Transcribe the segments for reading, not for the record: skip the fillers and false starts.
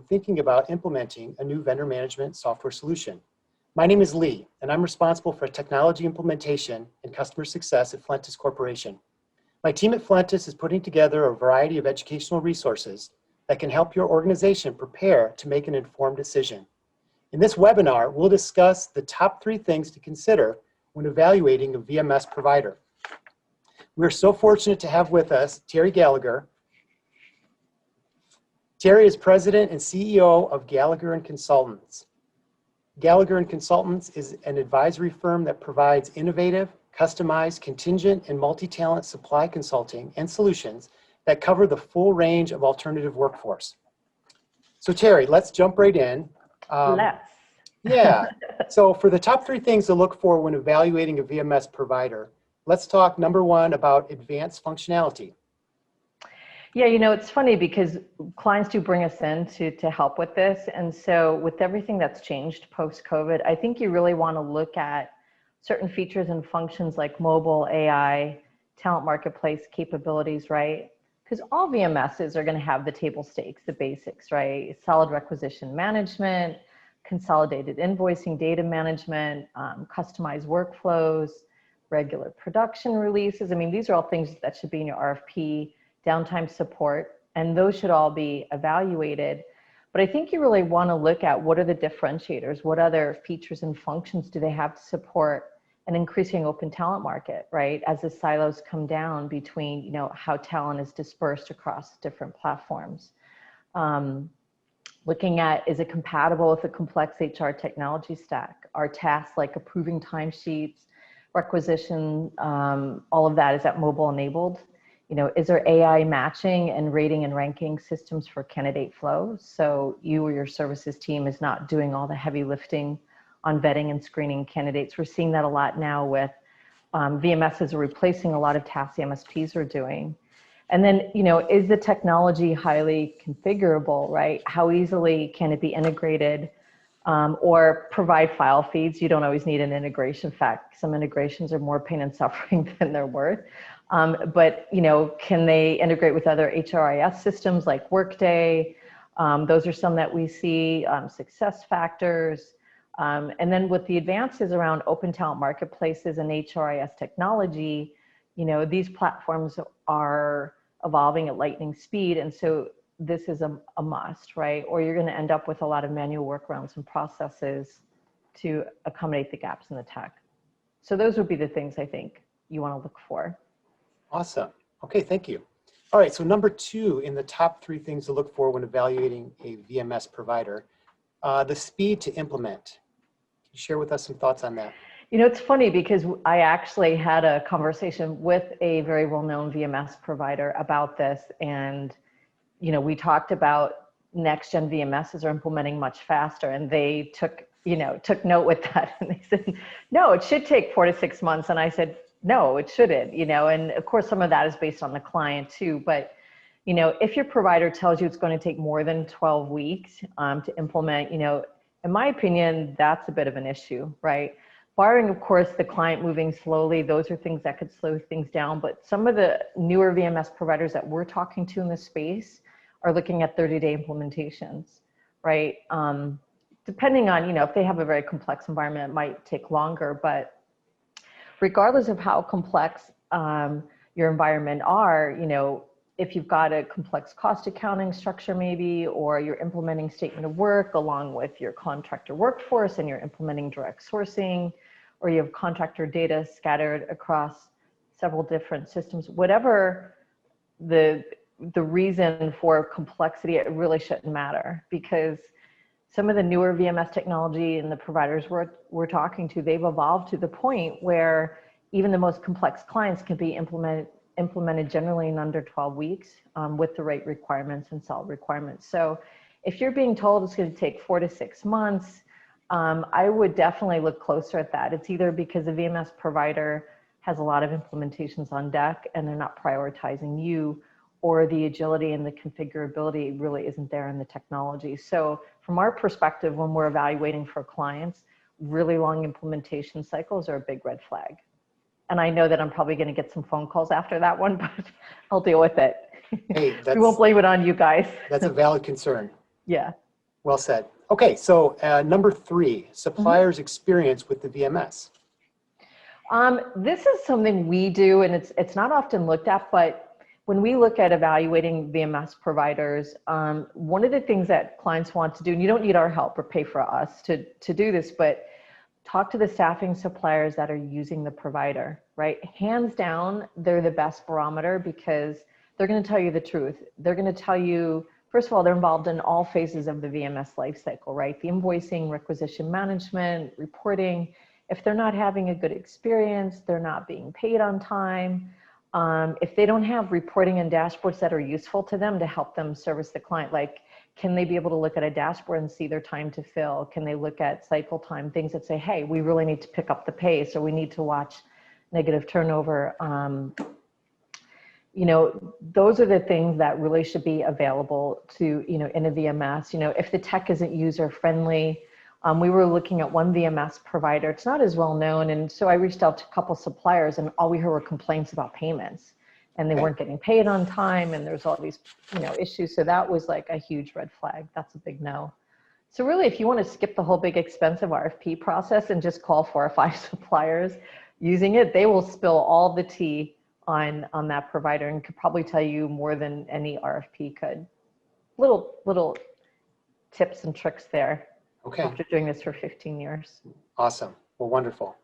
thinking about implementing a new vendor management software solution. My name is Lee, and I'm responsible for technology implementation and customer success at Flentis Corporation. My team at Flentis is putting together a variety of educational resources that can help your organization prepare to make an informed decision. In this webinar, we'll discuss the top 3 things to consider when evaluating a VMS provider. We're so fortunate to have with us Terri Gallagher. Terri is President and CEO of Gallagher and Consultants. Gallagher and Consultants is an advisory firm that provides innovative, customized, contingent, and multi-talent supply consulting and solutions that cover the full range of alternative workforce. So Terri, let's jump right in. Yeah, so for the top 3 things to look for when evaluating a VMS provider, let's talk number 1 about advanced functionality. Yeah, you know, it's funny because clients do bring us in to help with this. And so with everything that's changed post-COVID, I think you really want to look at certain features and functions like mobile, AI, talent marketplace capabilities, right? Because all VMSs are going to have the table stakes, the basics, right? Solid requisition management, consolidated invoicing, data management, customized workflows, regular production releases. I mean, these are all things that should be in your RFP, downtime support, and those should all be evaluated. But I think you really want to look at what are the differentiators, what other features and functions do they have to support an increasing open talent market, right? As the silos come down between, you know, how talent is dispersed across different platforms. Looking at, is it compatible with a complex HR technology stack? Are tasks like approving timesheets, requisition, all of that, is that mobile enabled? You know, is there AI matching and rating and ranking systems for candidate flow? So you or your services team is not doing all the heavy lifting on vetting and screening candidates. We're seeing that a lot now with VMSs are replacing a lot of tasks the MSPs are doing. And then, you know, is the technology highly configurable, right? How easily can it be integrated or provide file feeds? You don't always need an integration. In fact, some integrations are more pain and suffering than they're worth. But, you know, can they integrate with other HRIS systems like Workday? Those are some that we see, success factors. And then with the advances around open talent marketplaces and HRIS technology, you know, these platforms are evolving at lightning speed. And so this is a must, right? Or you're going to end up with a lot of manual workarounds and processes to accommodate the gaps in the tech. So those would be the things I think you want to look for. Awesome. Okay, thank you. All right, so number 2 in the top 3 things to look for when evaluating a VMS provider, the speed to implement. Can you share with us some thoughts on that? You know, it's funny because I actually had a conversation with a very well-known VMS provider about this. And, you know, we talked about next-gen VMSs are implementing much faster. And they took note with that. And they said, no, it should take 4 to 6 months. And I said, no, it shouldn't, you know, and of course, some of that is based on the client too. But, you know, if your provider tells you it's going to take more than 12 weeks to implement, you know, in my opinion, that's a bit of an issue, right? Barring, of course, the client moving slowly, those are things that could slow things down. But some of the newer VMS providers that we're talking to in this space are looking at 30-day implementations, right? Depending on, you know, if they have a very complex environment, it might take longer, but regardless of how complex your environment are, you know, if you've got a complex cost accounting structure maybe, or you're implementing statement of work along with your contractor workforce and you're implementing direct sourcing, or you have contractor data scattered across several different systems, whatever the reason for complexity, it really shouldn't matter, because some of the newer VMS technology and the providers we're talking to, they've evolved to the point where even the most complex clients can be implemented generally in under 12 weeks with the right requirements and solid requirements. So if you're being told it's going to take 4 to 6 months, I would definitely look closer at that. It's either because the VMS provider has a lot of implementations on deck and they're not prioritizing you, or the agility and the configurability really isn't there in the technology. So from our perspective, when we're evaluating for clients, really long implementation cycles are a big red flag. And I know that I'm probably going to get some phone calls after that one, but I'll deal with it. Hey, we won't blame it on you guys. That's a valid concern. Yeah. Well said. Okay, so number 3, suppliers' experience with the VMS. This is something we do, and it's not often looked at, but when we look at evaluating VMS providers, one of the things that clients want to do, and you don't need our help or pay for us to do this, but talk to the staffing suppliers that are using the provider, right? Hands down, they're the best barometer because they're going to tell you the truth. They're going to tell you, first of all, they're involved in all phases of the VMS lifecycle, right? The invoicing, requisition management, reporting. If they're not having a good experience, they're not being paid on time. If they don't have reporting and dashboards that are useful to them to help them service the client, like can they be able to look at a dashboard and see their time to fill? Can they look at cycle time, things that say, hey, we really need to pick up the pace, or we need to watch negative turnover. You know, those are the things that really should be available to, you know, in a VMS. You know, if the tech isn't user friendly, we were looking at one VMS provider. It's not as well known. And so I reached out to a couple suppliers and all we heard were complaints about payments and they weren't getting paid on time. And there's all these, you know, issues. So that was like a huge red flag. That's a big no. So really, if you want to skip the whole big expensive RFP process and just call 4 or 5 suppliers using it, they will spill all the tea on that provider and could probably tell you more than any RFP could. Little tips and tricks there. Okay. After doing this for 15 years. Awesome. Well, wonderful.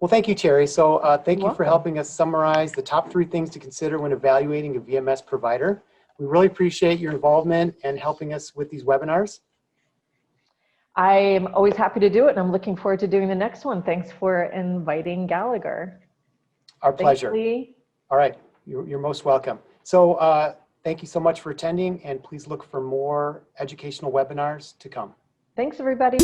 Well, thank you, Terri. So thank you for helping us summarize the top 3 things to consider when evaluating a VMS provider. We really appreciate your involvement and helping us with these webinars. I'm always happy to do it, and I'm looking forward to doing the next one. Thanks for inviting Gallagher. Our pleasure. Thanks, Lee. All right. You're most welcome. So thank you so much for attending, and please look for more educational webinars to come. Thanks, everybody.